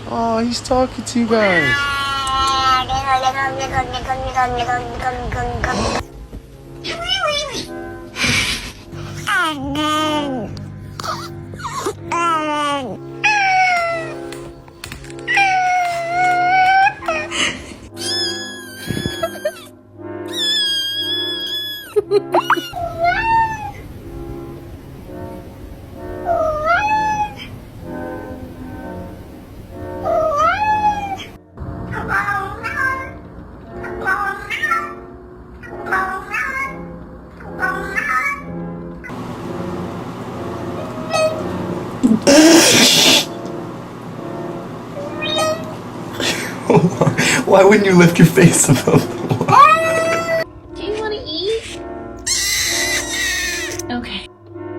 Oh, he's talking to you guys. Why wouldn't you lift your face above the